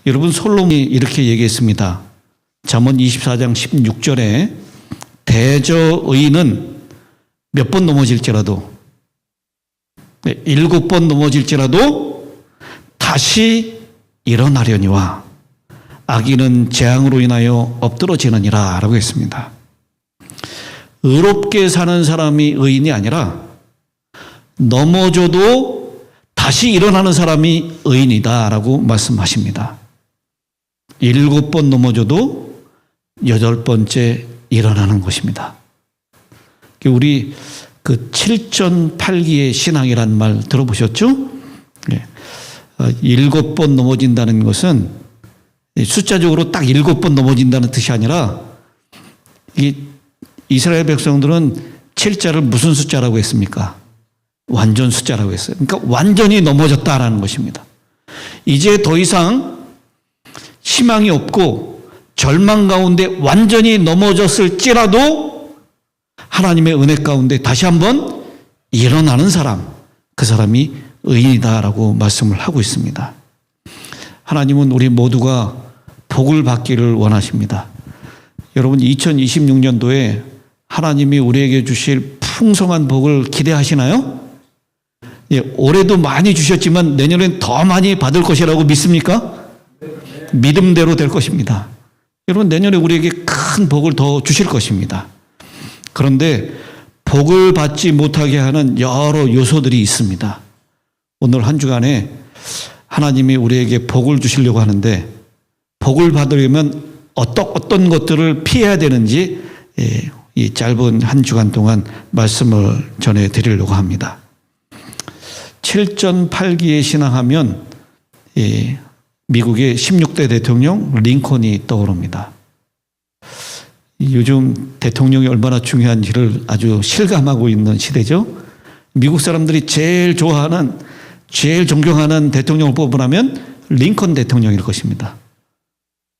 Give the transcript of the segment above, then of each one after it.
여러분, 솔로몬이 이렇게 얘기했습니다. 잠언 24장 16절에 대저 의인은 몇 번 넘어질지라도 7번 넘어질지라도 다시 일어나려니와 악인은 재앙으로 인하여 엎드러지느니라 라고 했습니다. 의롭게 사는 사람이 의인이 아니라 넘어져도 다시 일어나는 사람이 의인이다 라고 말씀하십니다. 7번 넘어져도 8번째 일어나는 것입니다. 우리 그 7전8기의 신앙이란 말 들어보셨죠? 7번 넘어진다는 것은 숫자적으로 딱 7번 넘어진다는 뜻이 아니라 이스라엘 백성들은 7자를 무슨 숫자라고 했습니까? 완전 숫자라고 했어요. 그러니까 완전히 넘어졌다라는 것입니다. 이제 더 이상 희망이 없고 절망 가운데 완전히 넘어졌을지라도 하나님의 은혜 가운데 다시 한번 일어나는 사람, 그 사람이 의인이다라고 말씀을 하고 있습니다. 하나님은 우리 모두가 복을 받기를 원하십니다. 여러분, 2026년도에 하나님이 우리에게 주실 풍성한 복을 기대하시나요? 올해도 많이 주셨지만 내년엔 더 많이 받을 것이라고 믿습니까? 믿음대로 될 것입니다. 여러분, 내년에 우리에게 큰 복을 더 주실 것입니다. 그런데 복을 받지 못하게 하는 여러 요소들이 있습니다. 오늘 한 주간에 하나님이 우리에게 복을 주시려고 하는데 복을 받으려면 어떤 것들을 피해야 되는지 이 짧은 한 주간 동안 말씀을 전해드리려고 합니다. 7전8기에 신앙하면 미국의 16대 대통령 링컨이 떠오릅니다. 요즘 대통령이 얼마나 중요한지를 아주 실감하고 있는 시대죠. 미국 사람들이 제일 좋아하는, 제일 존경하는 대통령을 뽑으라면 링컨 대통령일 것입니다.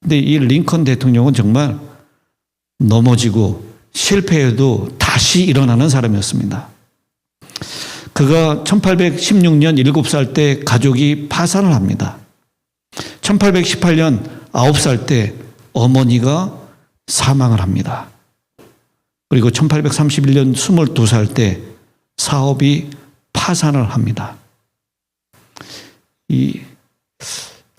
근데 이 링컨 대통령은 정말 넘어지고 실패해도 다시 일어나는 사람이었습니다. 그가 1816년 7살 때 가족이 파산을 합니다. 1818년 9살 때 어머니가 사망을 합니다. 그리고 1831년 22살 때 사업이 파산을 합니다.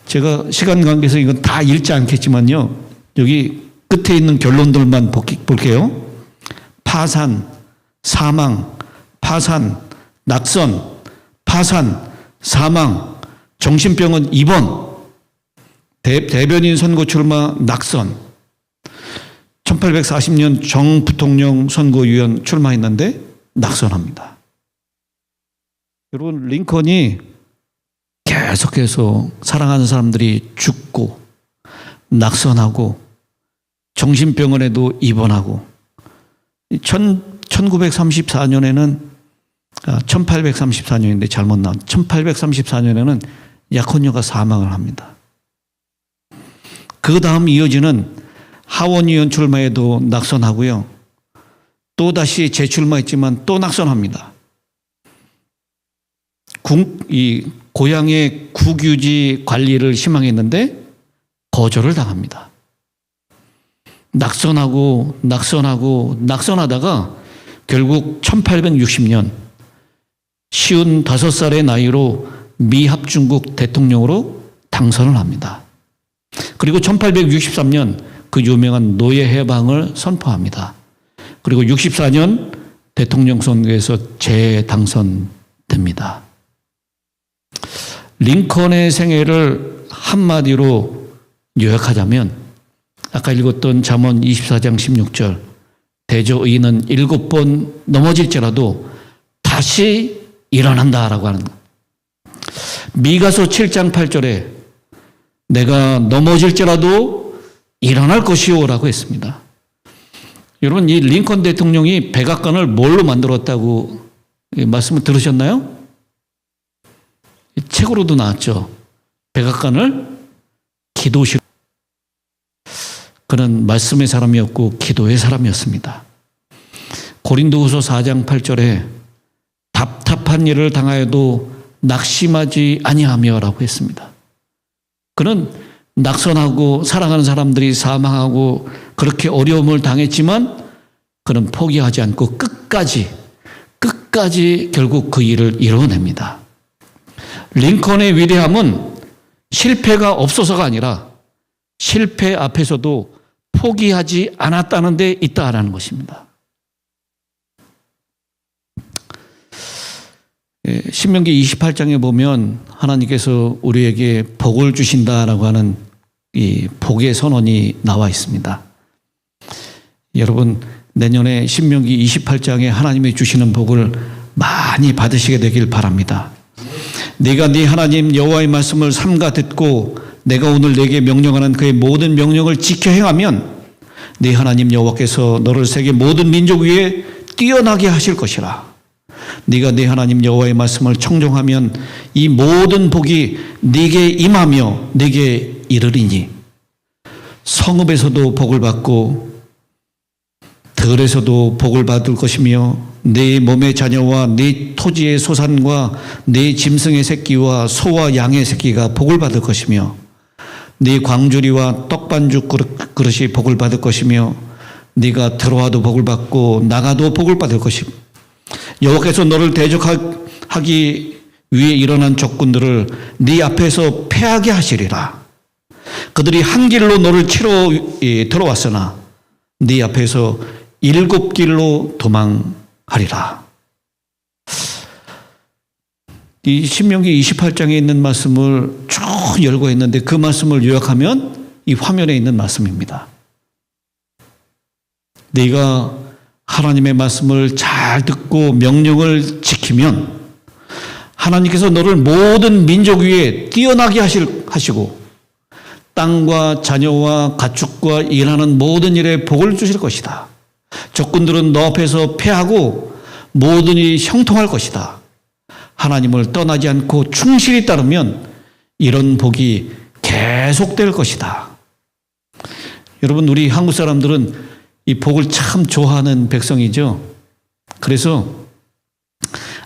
제가 시간 관계에서 이건 다 읽지 않겠지만요. 여기 끝에 있는 결론들만 볼게요. 파산, 사망, 파산, 낙선, 파산, 사망, 정신병원 입원, 대변인 선거 출마 낙선, 1840년 정 부통령 선거위원 출마했는데 낙선합니다. 여러분, 링컨이 계속해서 사랑하는 사람들이 죽고 낙선하고 정신병원에도 입원하고 1934년에는 1834년인데 잘못 나온 1834년에는 약혼녀가 사망을 합니다. 그 다음 이어지는 하원의원 출마에도 낙선하고요. 또다시 재출마했지만 또 낙선합니다. 이 고향의 국유지 관리를 희망했는데 거절을 당합니다. 낙선하다가 결국 1860년 55살의 나이로 미합중국 대통령으로 당선을 합니다. 그리고 1863년 그 유명한 노예 해방을 선포합니다. 그리고 64년 대통령 선거에서 재당선됩니다. 링컨의 생애를 한마디로 요약하자면 아까 읽었던 잠언 24장 16절 대저 의인은 7번 넘어질지라도 다시 일어난다라고 하는 것. 미가서 7장 8절에 내가 넘어질지라도 일어날 것이요 라고 했습니다. 여러분, 이 링컨 대통령이 백악관을 뭘로 만들었다고 말씀을 들으셨나요? 책으로도 나왔죠. 백악관을 기도실. 그는 말씀의 사람이었고 기도의 사람이었습니다. 고린도후서 4장 8절에 답답한 일을 당하여도 낙심하지 아니하며 라고 했습니다. 그는 낙선하고 사랑하는 사람들이 사망하고 그렇게 어려움을 당했지만 그는 포기하지 않고 끝까지 결국 그 일을 이뤄냅니다. 링컨의 위대함은 실패가 없어서가 아니라 실패 앞에서도 포기하지 않았다는 데 있다라는 것입니다. 신명기 28장에 보면 하나님께서 우리에게 복을 주신다라고 하는 이 복의 선언이 나와 있습니다. 여러분, 내년에 신명기 28장에 하나님이 주시는 복을 많이 받으시게 되길 바랍니다. 네가 네 하나님 여호와의 말씀을 삼가 듣고 내가 오늘 네게 명령하는 그의 모든 명령을 지켜 행하면 네 하나님 여호와께서 너를 세계 모든 민족 위에 뛰어나게 하실 것이라. 네가 네 하나님 여호와의 말씀을 청종하면 이 모든 복이 네게 임하며 네게 이르리니 성읍에서도 복을 받고 들에서도 복을 받을 것이며 네 몸의 자녀와 네 토지의 소산과 네 짐승의 새끼와 소와 양의 새끼가 복을 받을 것이며 네 광주리와 떡반죽 그릇이 복을 받을 것이며 네가 들어와도 복을 받고 나가도 복을 받을 것이며 여호와께서 너를 대적하기 위해 일어난 적군들을 네 앞에서 패하게 하시리라. 그들이 한 길로 너를 치러 들어왔으나 네 앞에서 7길로 도망하리라. 이 신명기 28장에 있는 말씀을 쭉 열고 있는데 그 말씀을 요약하면 이 화면에 있는 말씀입니다. 네가 하나님의 말씀을 잘 듣고 명령을 지키면 하나님께서 너를 모든 민족 위에 뛰어나게 하시고 땅과 자녀와 가축과 일하는 모든 일에 복을 주실 것이다. 적군들은 너 앞에서 패하고 모든 일이 형통할 것이다. 하나님을 떠나지 않고 충실히 따르면 이런 복이 계속될 것이다. 여러분, 우리 한국 사람들은 이 복을 참 좋아하는 백성이죠. 그래서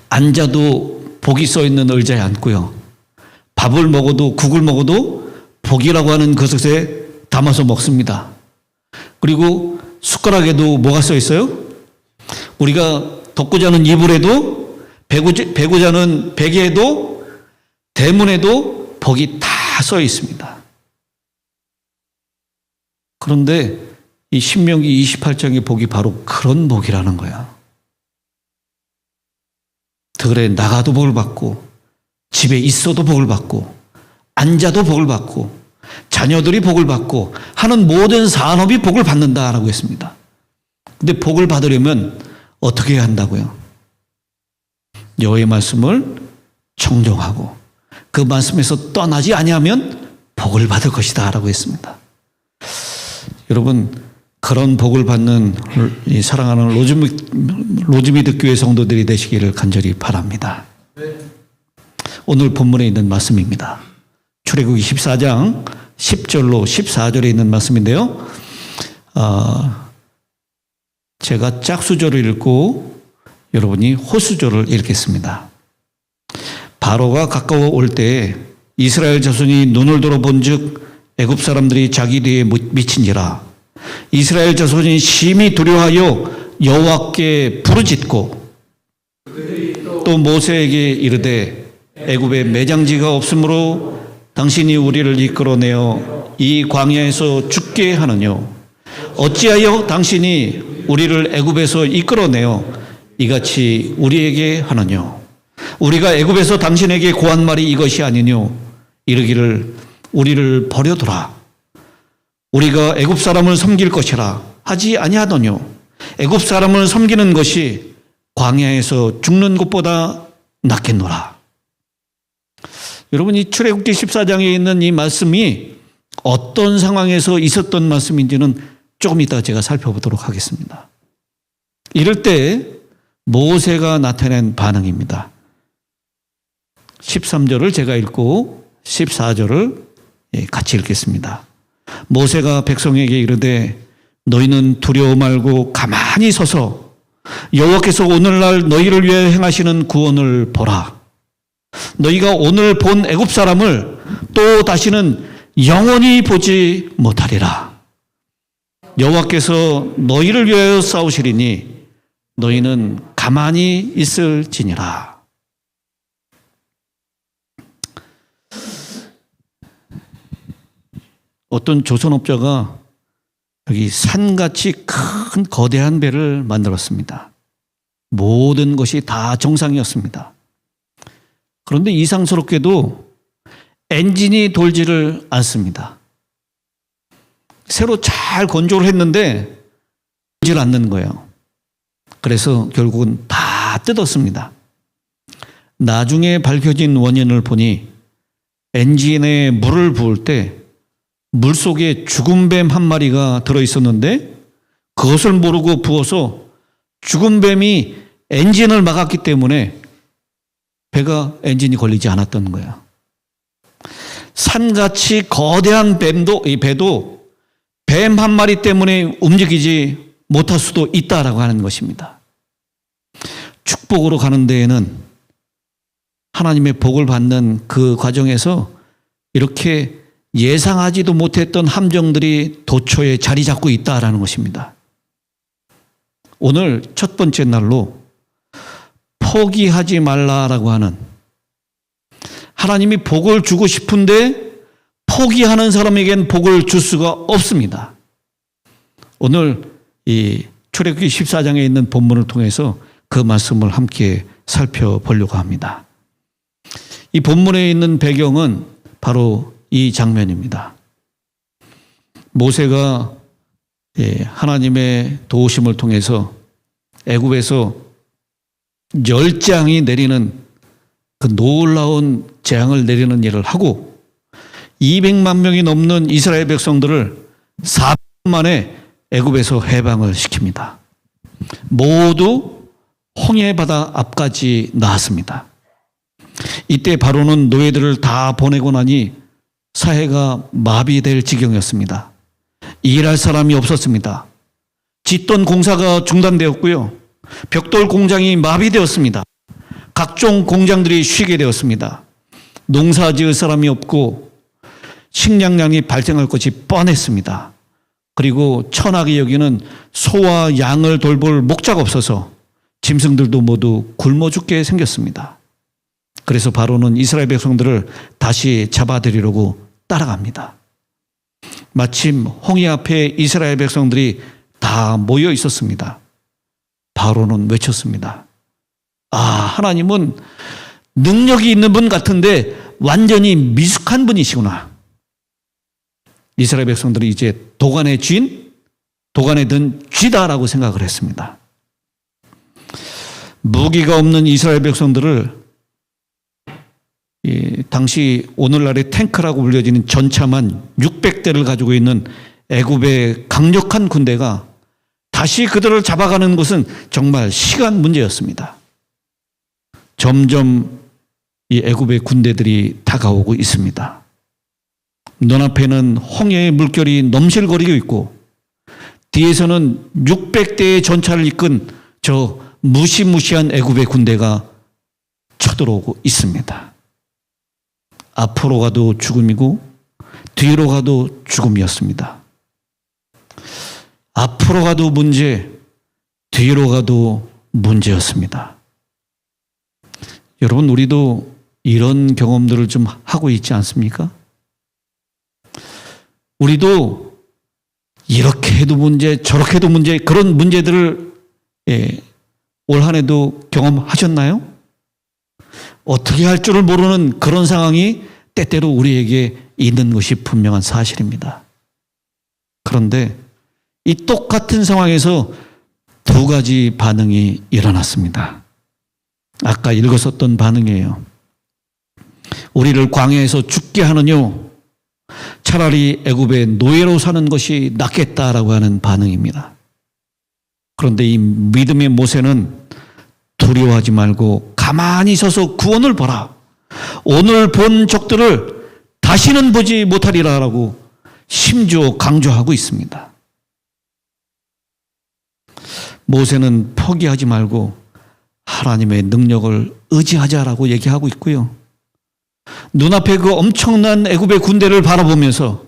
앉아도 복이 써 있는 의자에 앉고요. 밥을 먹어도 국을 먹어도 복이라고 하는 그릇에 담아서 먹습니다. 그리고 숟가락에도 뭐가 써 있어요? 우리가 덮고 자는 이불에도 베고 자는 베개에도 대문에도 복이 다 써 있습니다. 그런데 이 신명기 28장의 복이 바로 그런 복이라는 거야. 들에 나가도 복을 받고 집에 있어도 복을 받고 앉아도 복을 받고 자녀들이 복을 받고 하는 모든 산업이 복을 받는다라고 했습니다. 근데 복을 받으려면 어떻게 해야 한다고요? 여호와의 말씀을 청종하고 그 말씀에서 떠나지 아니하면 복을 받을 것이다 라고 했습니다. 여러분, 그런 복을 받는 사랑하는 로즈미드 교회 성도들이 되시기를 간절히 바랍니다. 오늘 본문에 있는 말씀입니다. 출애굽기 14장 10절로 14절에 있는 말씀인데요. 제가 짝수절을 읽고 여러분이 호수절을 읽겠습니다. 바로가 가까워 올 때에 이스라엘 자손이 눈을 들어 본즉 애굽 사람들이 자기 뒤에 미친지라. 이스라엘 자손이 심히 두려워하여 여호와께 부르짖고 또 모세에게 이르되 애굽에 매장지가 없으므로 당신이 우리를 이끌어내어 이 광야에서 죽게 하느냐. 어찌하여 당신이 우리를 애굽에서 이끌어내어 이같이 우리에게 하느냐. 우리가 애굽에서 당신에게 고한 말이 이것이 아니뇨. 이르기를 우리를 버려두라. 우리가 애굽 사람을 섬길 것이라 하지 아니하더뇨. 애굽 사람을 섬기는 것이 광야에서 죽는 것보다 낫겠노라. 여러분, 이 출애굽기 14장에 있는 이 말씀이 어떤 상황에서 있었던 말씀인지는 조금 이따 제가 살펴보도록 하겠습니다. 이럴 때 모세가 나타낸 반응입니다. 13절을 제가 읽고 14절을 같이 읽겠습니다. 모세가 백성에게 이르되 너희는 두려워 말고 가만히 서서 여호와께서 오늘날 너희를 위해 행하시는 구원을 보라. 너희가 오늘 본 애굽 사람을 또 다시는 영원히 보지 못하리라. 여호와께서 너희를 위하여 싸우시리니 너희는 가만히 있을지니라. 어떤 조선업자가 여기 산같이 큰 거대한 배를 만들었습니다. 모든 것이 다 정상이었습니다. 그런데 이상스럽게도 엔진이 돌지를 않습니다. 새로 잘 건조를 했는데 돌질 않는 거예요. 그래서 결국은 다 뜯었습니다. 나중에 밝혀진 원인을 보니 엔진에 물을 부을 때 물속에 죽은 뱀 한 마리가 들어있었는데 그것을 모르고 부어서 죽은 뱀이 엔진을 막았기 때문에 배가 엔진이 걸리지 않았던 거예요. 산같이 거대한 이 배도 뱀 한 마리 때문에 움직이지 못할 수도 있다라고 하는 것입니다. 축복으로 가는 데에는 하나님의 복을 받는 그 과정에서 이렇게 예상하지도 못했던 함정들이 도처에 자리 잡고 있다라는 것입니다. 오늘 첫 번째 날로 포기하지 말라라고 하는, 하나님이 복을 주고 싶은데 포기하는 사람에겐 복을 줄 수가 없습니다. 오늘 이 출애굽기 14장에 있는 본문을 통해서 그 말씀을 함께 살펴보려고 합니다. 이 본문에 있는 배경은 바로 이 장면입니다. 모세가 하나님의 도우심을 통해서 애굽에서 열장이 내리는 그 놀라운 재앙을 내리는 일을 하고 200만 명이 넘는 이스라엘 백성들을 4분 만에 애굽에서 해방을 시킵니다. 모두 홍해 바다 앞까지 나왔습니다. 이때 바로는 노예들을 다 보내고 나니 사회가 마비될 지경이었습니다. 일할 사람이 없었습니다. 짓던 공사가 중단되었고요. 벽돌 공장이 마비되었습니다. 각종 공장들이 쉬게 되었습니다. 농사 지을 사람이 없고 식량난이 발생할 것이 뻔했습니다. 그리고 천하게 여기는 소와 양을 돌볼 목자가 없어서 짐승들도 모두 굶어 죽게 생겼습니다. 그래서 바로는 이스라엘 백성들을 다시 잡아들이려고 따라갑니다. 마침 홍해 앞에 이스라엘 백성들이 다 모여 있었습니다. 바로는 외쳤습니다. 하나님은 능력이 있는 분 같은데 완전히 미숙한 분이시구나. 이스라엘 백성들이 이제 도간에 든 쥐다라고 생각을 했습니다. 무기가 없는 이스라엘 백성들을 당시 오늘날의 탱크라고 불려지는 전차만 600대를 가지고 있는 애굽의 강력한 군대가 다시 그들을 잡아가는 것은 정말 시간 문제였습니다. 점점 이 애굽의 군대들이 다가오고 있습니다. 눈앞에는 홍해의 물결이 넘실거리고 있고 뒤에서는 600대의 전차를 이끈 저 무시무시한 애굽의 군대가 쳐들어오고 있습니다. 앞으로 가도 죽음이고 뒤로 가도 죽음이었습니다. 앞으로 가도 문제, 뒤로 가도 문제였습니다. 여러분, 우리도 이런 경험들을 좀 하고 있지 않습니까? 우리도 이렇게 해도 문제, 저렇게 해도 문제, 그런 문제들을 올 한 해도 경험하셨나요? 어떻게 할 줄을 모르는 그런 상황이 때때로 우리에게 있는 것이 분명한 사실입니다. 그런데 이 똑같은 상황에서 두 가지 반응이 일어났습니다. 아까 읽었었던 반응이에요. 우리를 광야에서 죽게 하느뇨, 차라리 애굽의 노예로 사는 것이 낫겠다라고 하는 반응입니다. 그런데 이 믿음의 모세는 두려워하지 말고 가만히 서서 구원을 보라. 오늘 본 적들을 다시는 보지 못하리라라고 심지어 강조하고 있습니다. 모세는 포기하지 말고 하나님의 능력을 의지하자라고 얘기하고 있고요. 눈앞에 그 엄청난 애굽의 군대를 바라보면서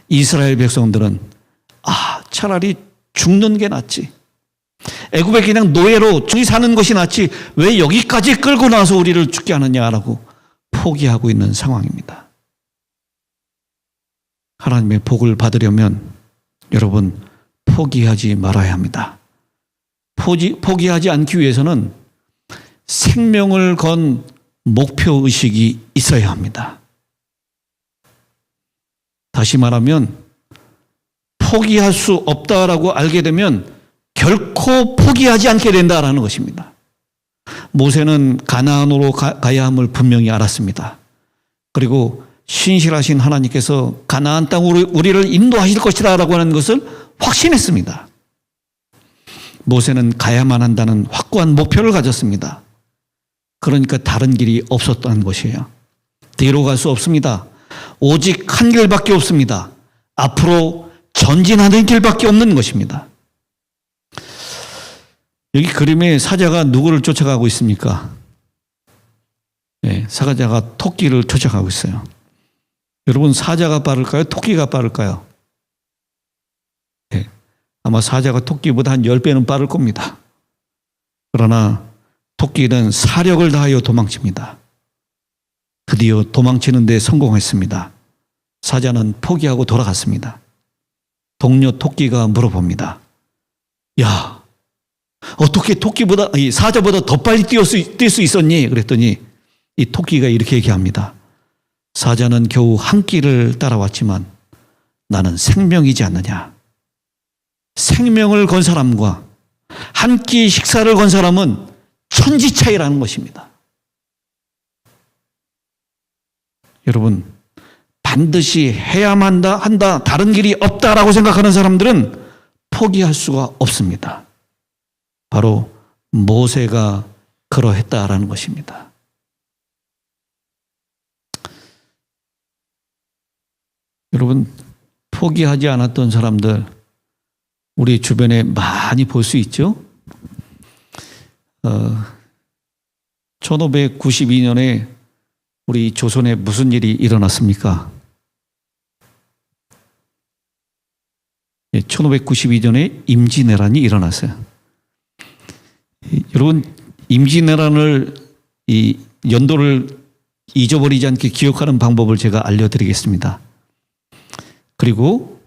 이스라엘 백성들은 차라리 죽는 게 낫지. 애굽에 그냥 노예로 죽이 사는 것이 낫지 왜 여기까지 끌고 나서 우리를 죽게 하느냐라고 포기하고 있는 상황입니다. 하나님의 복을 받으려면 여러분 포기하지 말아야 합니다. 포기하지 않기 위해서는 생명을 건 목표의식이 있어야 합니다. 다시 말하면 포기할 수 없다라고 알게 되면 결코 포기하지 않게 된다라는 것입니다. 모세는 가나안으로 가야 함을 분명히 알았습니다. 그리고 신실하신 하나님께서 가나안 땅으로 우리를 인도하실 것이라고 하는 것을 확신했습니다. 모세는 가야만 한다는 확고한 목표를 가졌습니다. 그러니까 다른 길이 없었다는 것이에요. 뒤로 갈 수 없습니다. 오직 한 길밖에 없습니다. 앞으로 전진하는 길밖에 없는 것입니다. 여기 그림에 사자가 누구를 쫓아가고 있습니까? 네, 사자가 토끼를 쫓아가고 있어요. 여러분 사자가 빠를까요? 토끼가 빠를까요? 네, 아마 사자가 토끼보다 한 10배는 빠를 겁니다. 그러나 토끼는 사력을 다하여 도망칩니다. 드디어 도망치는 데 성공했습니다. 사자는 포기하고 돌아갔습니다. 동료 토끼가 물어봅니다. 야, 어떻게 사자보다 더 빨리 뛸 수 있었니? 그랬더니 이 토끼가 이렇게 얘기합니다. 사자는 겨우 한 끼를 따라왔지만 나는 생명이지 않느냐. 생명을 건 사람과 한 끼 식사를 건 사람은 천지 차이라는 것입니다. 여러분, 반드시 해야만 한다, 다른 길이 없다라고 생각하는 사람들은 포기할 수가 없습니다. 바로 모세가 그러했다라는 것입니다. 여러분, 포기하지 않았던 사람들 우리 주변에 많이 볼 수 있죠? 1592년에 우리 조선에 무슨 일이 일어났습니까? 1592년에 임진왜란이 일어났어요. 여러분, 임진왜란을 이 연도를 잊어버리지 않게 기억하는 방법을 제가 알려드리겠습니다. 그리고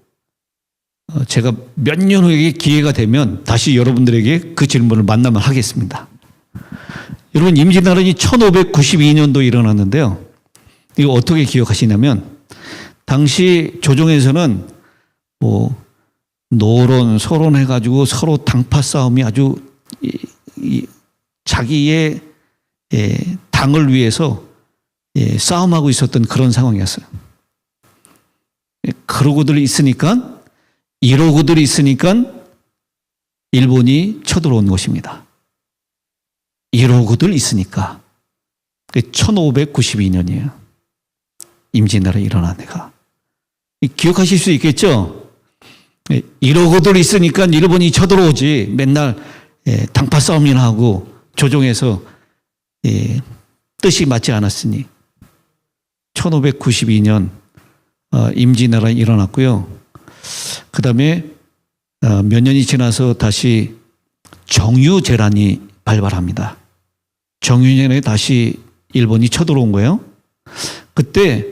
제가 몇 년 후에 기회가 되면 다시 여러분들에게 그 질문을 만나면 하겠습니다. 여러분, 임진왜란이 1592년도 일어났는데요. 이거 어떻게 기억하시냐면 당시 조정에서는 노론, 서론 해가지고 서로 당파 싸움이 아주 자기의 당을 위해서 싸움하고 있었던 그런 상황이었어요. 그러고들이 있으니까, 이러고들이 있으니까 일본이 쳐들어온 것입니다. 이러고들 있으니까. 1592년이에요. 임진왜란이 일어난 해가. 기억하실 수 있겠죠? 이러고들 있으니까 일본이 쳐들어오지. 맨날 당파 싸움이나 하고 조정에서 뜻이 맞지 않았으니 1592년 임진왜란이 일어났고요. 그 다음에 몇 년이 지나서 다시 정유재란이 발발합니다. 정유재란에 다시 일본이 쳐들어온 거예요. 그때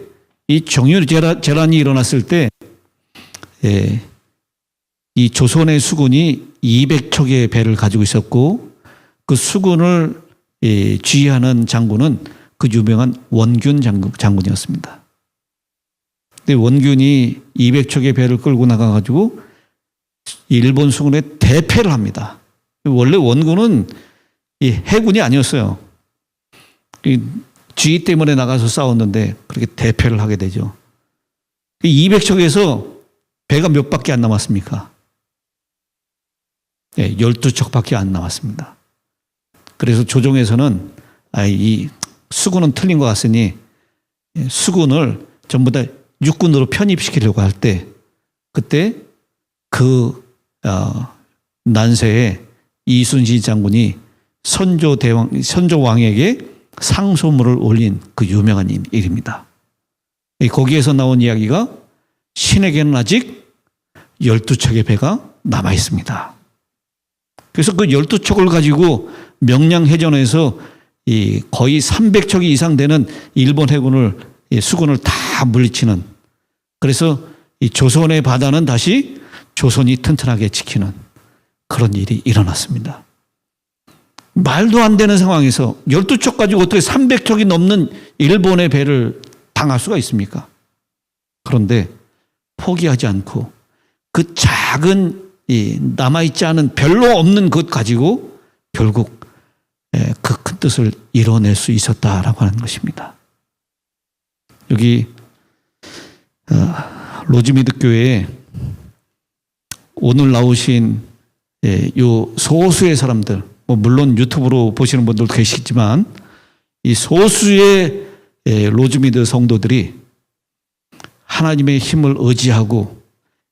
이 정유재란이 일어났을 때 이 조선의 수군이 200척의 배를 가지고 있었고 그 수군을 지휘하는 장군은 그 유명한 원균 장군이었습니다. 근데 원균이 200척의 배를 끌고 나가가지고 일본 수군에 대패를 합니다. 원래 원군은 해군이 아니었어요. 지휘 때문에 나가서 싸웠는데 그렇게 대패를 하게 되죠. 200척에서 배가 몇 밖에 안 남았습니까? 12척밖에 안 남았습니다. 그래서 조정에서는 이 수군은 틀린 것 같으니 수군을 전부 다 육군으로 편입시키려고 할 때 그때 그 난세에 이순신 장군이 선조왕에게 상소문을 올린 그 유명한 일입니다. 거기에서 나온 이야기가 신에게는 아직 12척의 배가 남아 있습니다. 그래서 그 12척을 가지고 명량해전에서 거의 300척이 이상 되는 일본 해군을 수군을 다 물리치는, 그래서 이 조선의 바다는 다시 조선이 튼튼하게 지키는 그런 일이 일어났습니다. 말도 안 되는 상황에서 12척 가지고 어떻게 300척이 넘는 일본의 배를 당할 수가 있습니까? 그런데 포기하지 않고 그 작은 남아있지 않은 별로 없는 것 가지고 결국 그 큰 뜻을 이뤄낼 수 있었다라고 하는 것입니다. 여기 로즈미드 교회에 오늘 나오신 요 소수의 사람들, 물론 유튜브로 보시는 분들도 계시지만 이 소수의 로즈미드 성도들이 하나님의 힘을 의지하고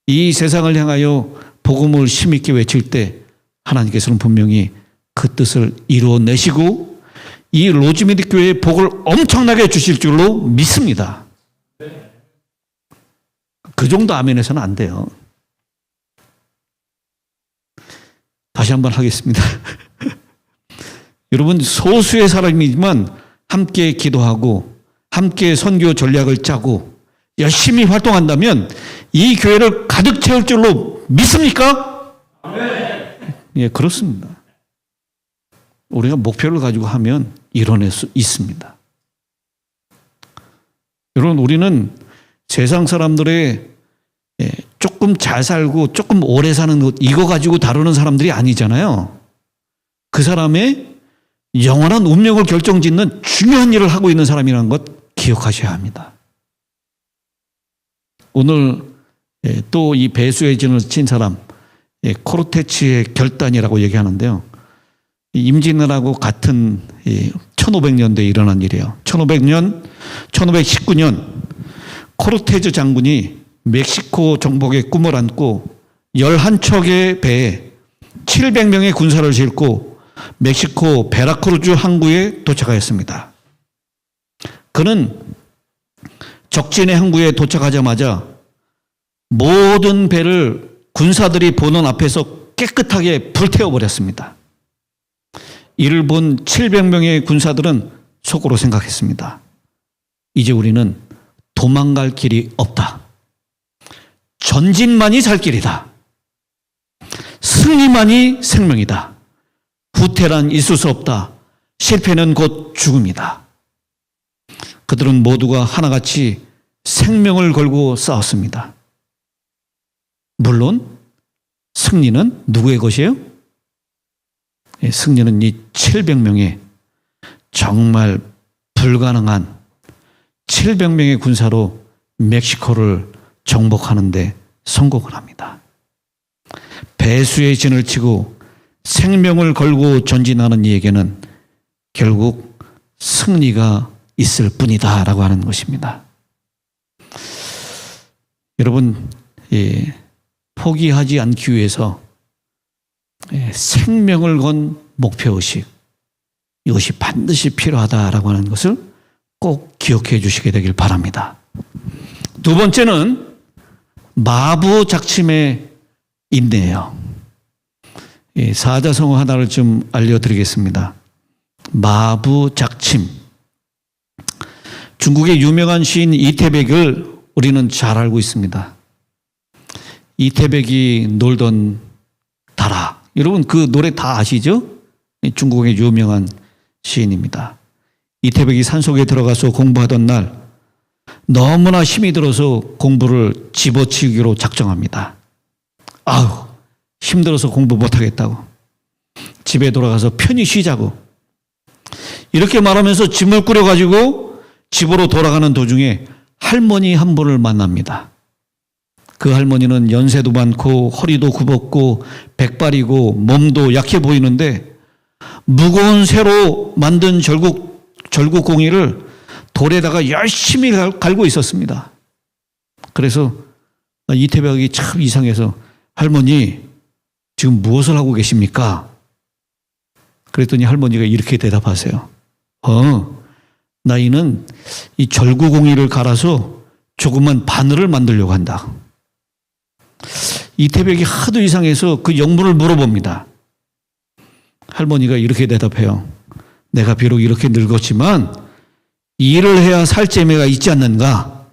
이 세상을 향하여 복음을 힘있게 외칠 때 하나님께서는 분명히 그 뜻을 이루어내시고 이 로즈미드 교회에 복을 엄청나게 주실 줄로 믿습니다. 그 정도 아멘에서는 안 돼요. 다시 한번 하겠습니다. 여러분, 소수의 사람이지만 함께 기도하고 함께 선교 전략을 짜고 열심히 활동한다면 이 교회를 가득 채울 줄로 믿습니까? 예, 그렇습니다. 우리가 목표를 가지고 하면 이뤄낼 수 있습니다. 여러분, 우리는 세상 사람들의 조금 잘 살고 조금 오래 사는 것, 이거 가지고 다루는 사람들이 아니잖아요. 그 사람의 영원한 운명을 결정짓는 중요한 일을 하고 있는 사람이라는 것 기억하셔야 합니다. 오늘 또 이 배수의 진을 친 사람, 코르테츠의 결단이라고 얘기하는데요. 임진왜란하고 같은 1500년대에 일어난 일이에요. 1519년 코르테즈 장군이 멕시코 정복의 꿈을 안고 11척의 배에 700명의 군사를 싣고 멕시코 베라크루즈 항구에 도착하였습니다. 그는 적진의 항구에 도착하자마자 모든 배를 군사들이 보는 앞에서 깨끗하게 불태워버렸습니다. 이를 본 700명의 군사들은 속으로 생각했습니다. 이제 우리는 도망갈 길이 없다. 전진만이 살 길이다. 승리만이 생명이다. 후퇴란 있을 수 없다. 실패는 곧 죽음이다. 그들은 모두가 하나같이 생명을 걸고 싸웠습니다. 물론 승리는 누구의 것이에요? 승리는 이 700명의 정말 불가능한 700명의 군사로 멕시코를 정복하는 데 성공을 합니다. 배수의 진을 치고 생명을 걸고 전진하는 이에게는 결국 승리가 있을 뿐이다 라고 하는 것입니다. 여러분, 포기하지 않기 위해서 생명을 건 목표의식, 이것이 반드시 필요하다라고 하는 것을 꼭 기억해 주시게 되길 바랍니다. 두 번째는 마부작침의 인내예요. 사자성어 하나를 좀 알려드리겠습니다. 마부작침. 중국의 유명한 시인 이태백을 우리는 잘 알고 있습니다. 이태백이 놀던 다락. 여러분 그 노래 다 아시죠? 중국의 유명한 시인입니다. 이태백이 산속에 들어가서 공부하던 날 너무나 힘이 들어서 공부를 집어치우기로 작정합니다. 아우, 힘들어서 공부 못하겠다고. 집에 돌아가서 편히 쉬자고. 이렇게 말하면서 짐을 꾸려가지고 집으로 돌아가는 도중에 할머니 한 분을 만납니다. 그 할머니는 연세도 많고 허리도 굽었고 백발이고 몸도 약해 보이는데 무거운 쇠로 만든 절구공이를 돌에다가 열심히 갈고 있었습니다. 그래서 이태백이 참 이상해서 할머니 지금 무엇을 하고 계십니까? 그랬더니 할머니가 이렇게 대답하세요. 나이는 이 절구공이를 갈아서 조그만 바늘을 만들려고 한다. 이태백이 하도 이상해서 그 영문을 물어봅니다. 할머니가 이렇게 대답해요. 내가 비록 이렇게 늙었지만 일을 해야 살 재미가 있지 않는가?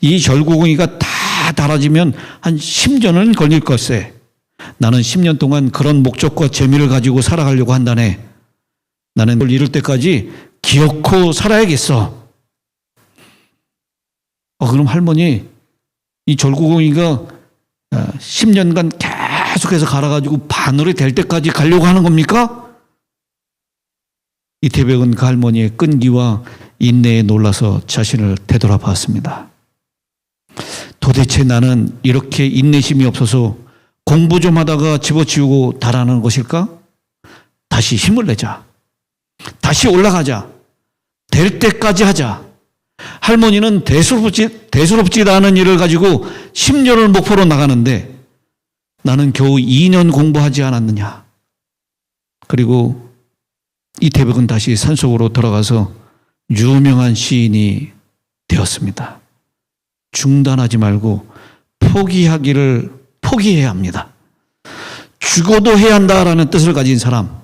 이 절구공이가 다 달아지면 한 10년은 걸릴 것세. 나는 10년 동안 그런 목적과 재미를 가지고 살아가려고 한다네. 나는 그걸 이룰 때까지 기어코 살아야겠어. 그럼 할머니, 이 절구공이가 10년간 계속해서 갈아가지고 바늘이 될 때까지 가려고 하는 겁니까? 이태백은 그 할머니의 끈기와 인내에 놀라서 자신을 되돌아봤습니다. 도대체 나는 이렇게 인내심이 없어서 공부 좀 하다가 집어치우고 달아나는 것일까? 다시 힘을 내자. 다시 올라가자. 될 때까지 하자. 할머니는 대수롭지도 않은 일을 가지고 10년을 목표로 나가는데 나는 겨우 2년 공부하지 않았느냐. 그리고 이태백은 다시 산속으로 돌아가서 유명한 시인이 되었습니다. 중단하지 말고 포기하기를 포기해야 합니다. 죽어도 해야 한다라는 뜻을 가진 사람,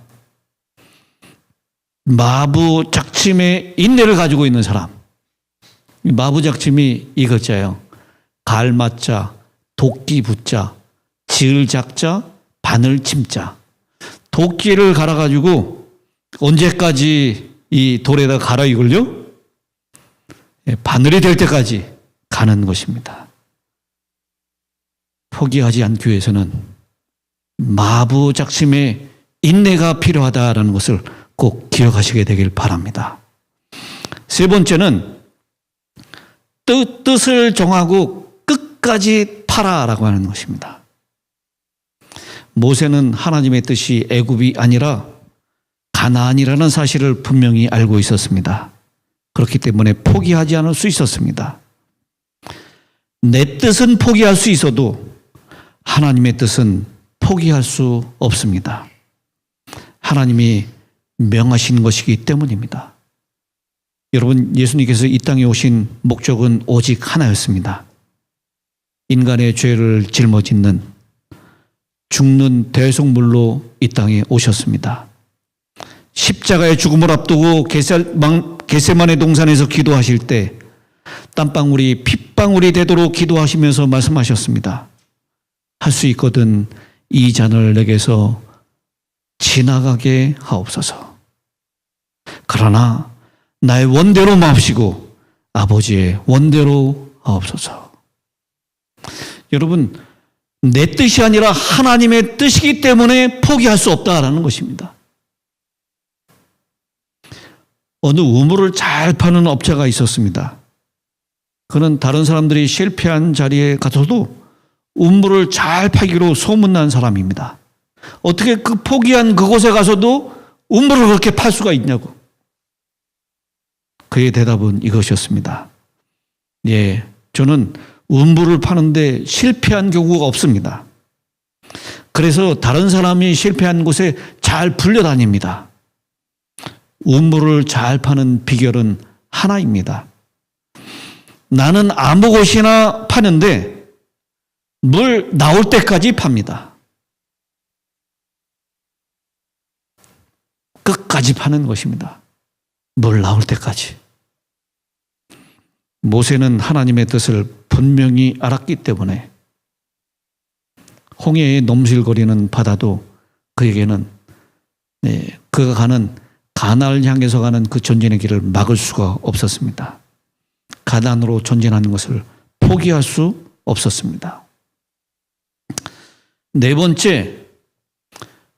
마부작침의 인내를 가지고 있는 사람. 마부작침이 이 글자예요. 갈맞자, 도끼 붙자, 지을 작자, 바늘 침자. 도끼를 갈아가지고 언제까지 이 돌에다 갈아 익을요? 바늘이 될 때까지 가는 것입니다. 포기하지 않기 위해서는 마부작침의 인내가 필요하다라는 것을 꼭 기억하시게 되길 바랍니다. 세 번째는 뜻을 정하고 끝까지 파라라고 하는 것입니다. 모세는 하나님의 뜻이 애굽이 아니라 가나안이라는 사실을 분명히 알고 있었습니다. 그렇기 때문에 포기하지 않을 수 있었습니다. 내 뜻은 포기할 수 있어도 하나님의 뜻은 포기할 수 없습니다. 하나님이 명하신 것이기 때문입니다. 여러분, 예수님께서 이 땅에 오신 목적은 오직 하나였습니다. 인간의 죄를 짊어지는 죽는 대속물로 이 땅에 오셨습니다. 십자가의 죽음을 앞두고 겟세마네 동산에서 기도하실 때 땀방울이 핏방울이 되도록 기도하시면서 말씀하셨습니다. 할 수 있거든 이 잔을 내게서 지나가게 하옵소서. 그러나 나의 원대로 마옵시고 아버지의 원대로 하옵소서. 여러분, 내 뜻이 아니라 하나님의 뜻이기 때문에 포기할 수 없다라는 것입니다. 어느 우물을 잘 파는 업자가 있었습니다. 그는 다른 사람들이 실패한 자리에 가서도 우물을 잘 파기로 소문난 사람입니다. 어떻게 그 포기한 그곳에 가서도 우물을 그렇게 팔 수가 있냐고. 그의 대답은 이것이었습니다. 예, 저는 우물을 파는데 실패한 경우가 없습니다. 그래서 다른 사람이 실패한 곳에 잘 불려다닙니다. 우물을 잘 파는 비결은 하나입니다. 나는 아무 곳이나 파는데 물 나올 때까지 팝니다. 끝까지 파는 것입니다. 물 나올 때까지. 모세는 하나님의 뜻을 분명히 알았기 때문에 홍해에 넘실거리는 바다도 그에게는 그가 가는 가나안을 향해서 가는 그 전진의 길을 막을 수가 없었습니다. 가나안으로 전진하는 것을 포기할 수 없었습니다. 네 번째,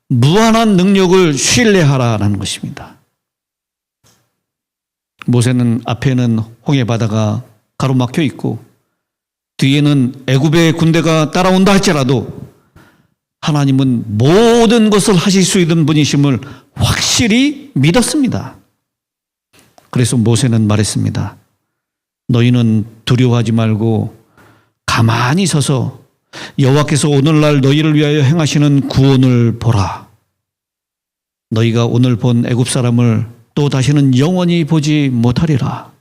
무한한 능력을 신뢰하라라는 것입니다. 모세는 앞에는 홍해 바다가 가로막혀 있고 뒤에는 애굽의 군대가 따라온다 할지라도 하나님은 모든 것을 하실 수 있는 분이심을 확실히 믿었습니다. 그래서 모세는 말했습니다. 너희는 두려워하지 말고 가만히 서서 여호와께서 오늘날 너희를 위하여 행하시는 구원을 보라. 너희가 오늘 본 애굽 사람을 또 다시는 영원히 보지 못하리라.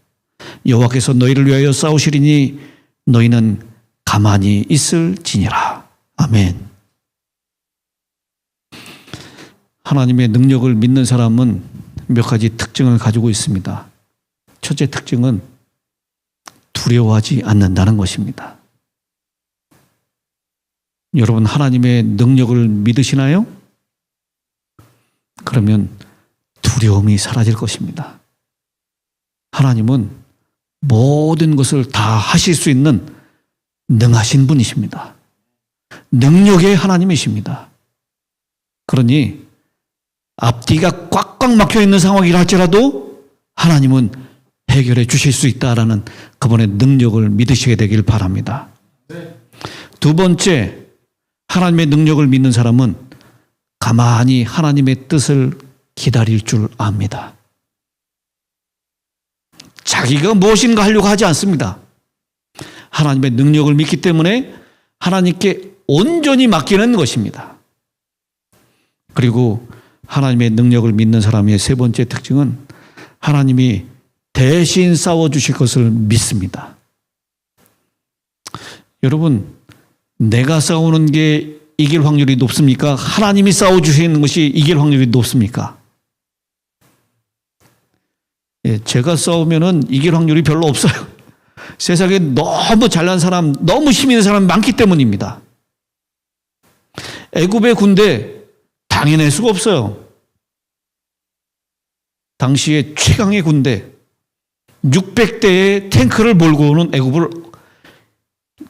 여호와께서 너희를 위하여 싸우시리니 너희는 가만히 있을지니라. 아멘. 하나님의 능력을 믿는 사람은 몇 가지 특징을 가지고 있습니다. 첫째 특징은 두려워하지 않는다는 것입니다. 여러분, 하나님의 능력을 믿으시나요? 그러면 두려움이 사라질 것입니다. 하나님은 모든 것을 다 하실 수 있는 능하신 분이십니다. 능력의 하나님이십니다. 그러니 앞뒤가 꽉꽉 막혀 있는 상황이라 할지라도 하나님은 해결해 주실 수 있다라는 그분의 능력을 믿으시게 되길 바랍니다. 두 번째, 하나님의 능력을 믿는 사람은 가만히 하나님의 뜻을 기다릴 줄 압니다. 자기가 무엇인가 하려고 하지 않습니다. 하나님의 능력을 믿기 때문에 하나님께 온전히 맡기는 것입니다. 그리고 하나님의 능력을 믿는 사람의 세 번째 특징은 하나님이 대신 싸워주실 것을 믿습니다. 여러분, 내가 싸우는 게 이길 확률이 높습니까? 하나님이 싸워주시는 것이 이길 확률이 높습니까? 제가 싸우면은 이길 확률이 별로 없어요. 세상에 너무 잘난 사람, 너무 힘 있는 사람이 많기 때문입니다. 애굽의 군대 당해낼 수가 없어요. 당시에 최강의 군대 600대의 탱크를 몰고 오는 애굽을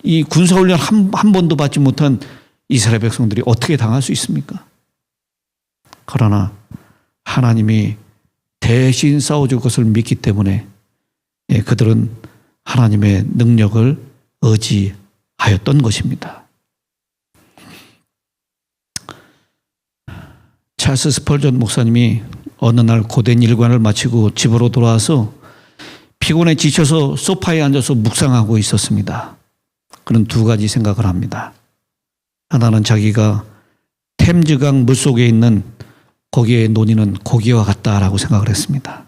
이 군사훈련 한 번도 받지 못한 이스라엘 백성들이 어떻게 당할 수 있습니까? 그러나 하나님이 대신 싸워줄 것을 믿기 때문에 그들은 하나님의 능력을 의지하였던 것입니다. 찰스 스펄전 목사님이 어느 날 고된 일관을 마치고 집으로 돌아와서 피곤에 지쳐서 소파에 앉아서 묵상하고 있었습니다. 그는 두 가지 생각을 합니다. 하나는 자기가 템즈강 물속에 있는 거기에 논이는 고기와 같다라고 생각을 했습니다.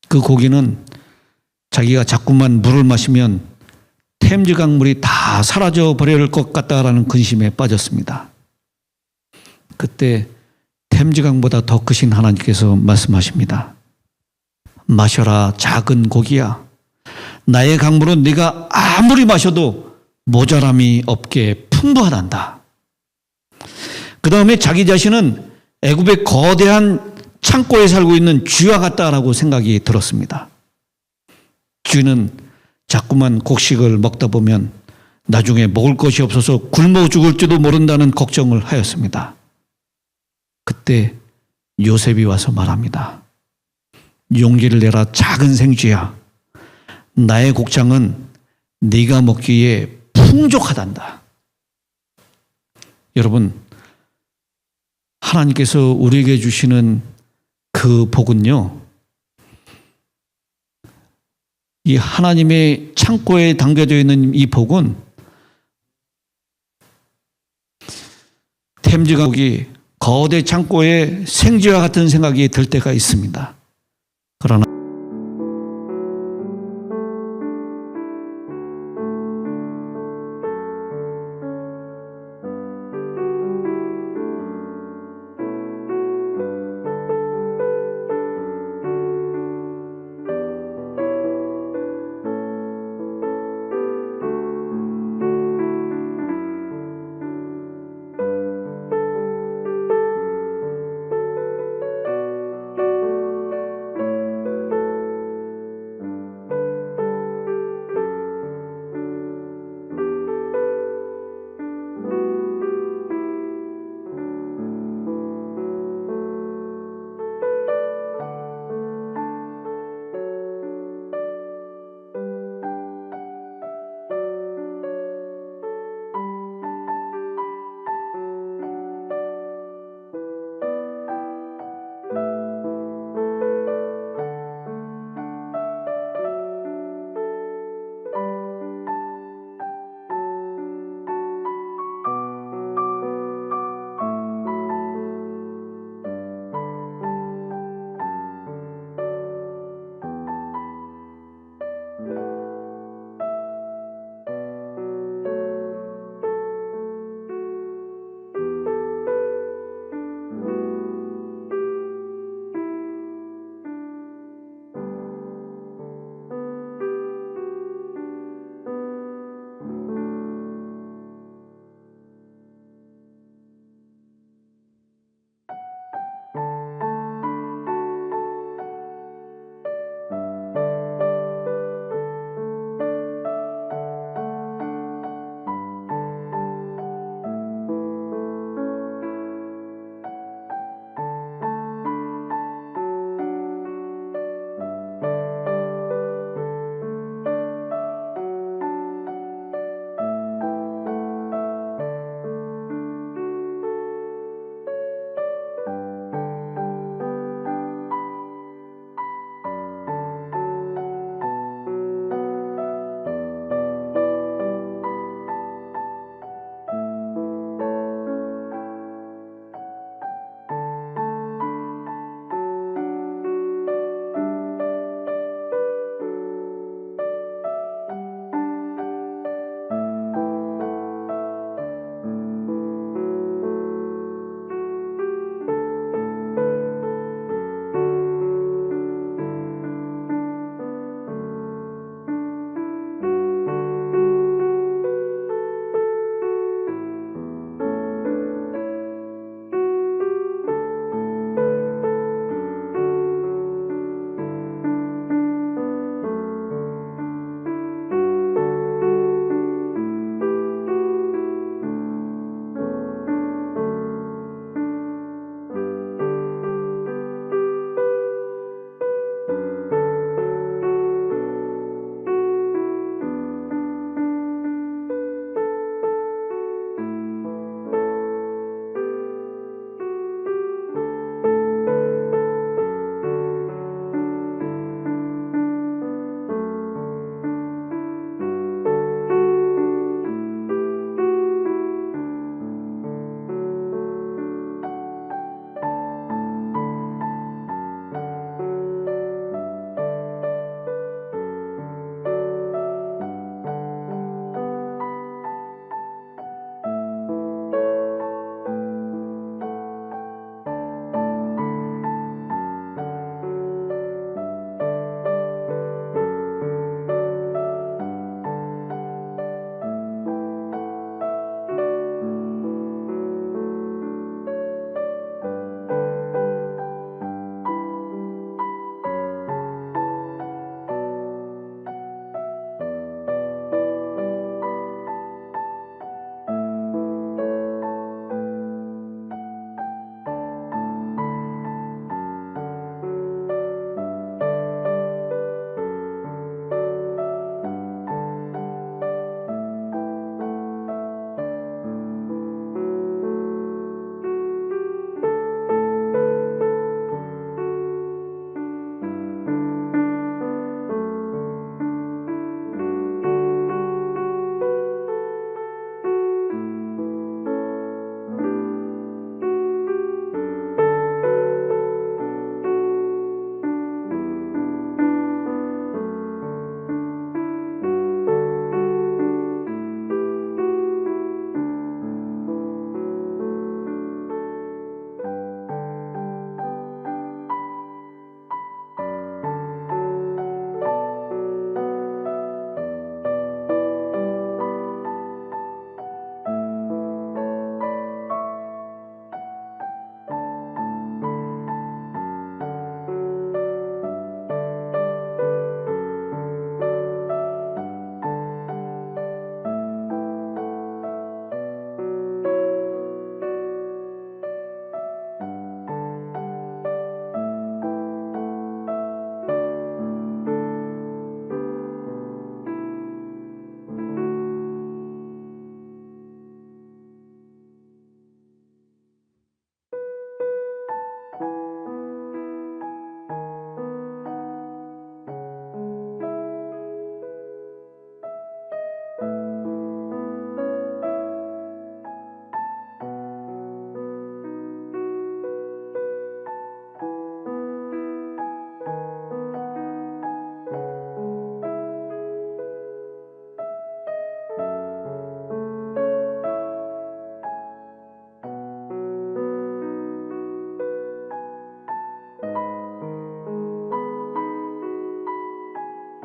그 고기는 자기가 자꾸만 물을 마시면 템즈강 물이 다 사라져 버릴 것 같다라는 근심에 빠졌습니다. 그때 템즈강보다 더 크신 하나님께서 말씀하십니다. 마셔라 작은 고기야. 나의 강물은 네가 아무리 마셔도 모자람이 없게 풍부하단다. 그 다음에 자기 자신은 애굽의 거대한 창고에 살고 있는 쥐와 같다라고 생각이 들었습니다. 쥐는 자꾸만 곡식을 먹다 보면 나중에 먹을 것이 없어서 굶어 죽을지도 모른다는 걱정을 하였습니다. 그때 요셉이 와서 말합니다. 용기를 내라 작은 생쥐야. 나의 곡창은 네가 먹기에 풍족하단다. 여러분, 하나님께서 우리에게 주시는 그 복은요, 이 하나님의 창고에 담겨져 있는 이 복은 템즈강이 거대 창고에 생쥐와 같은 생각이 들 때가 있습니다. 그러나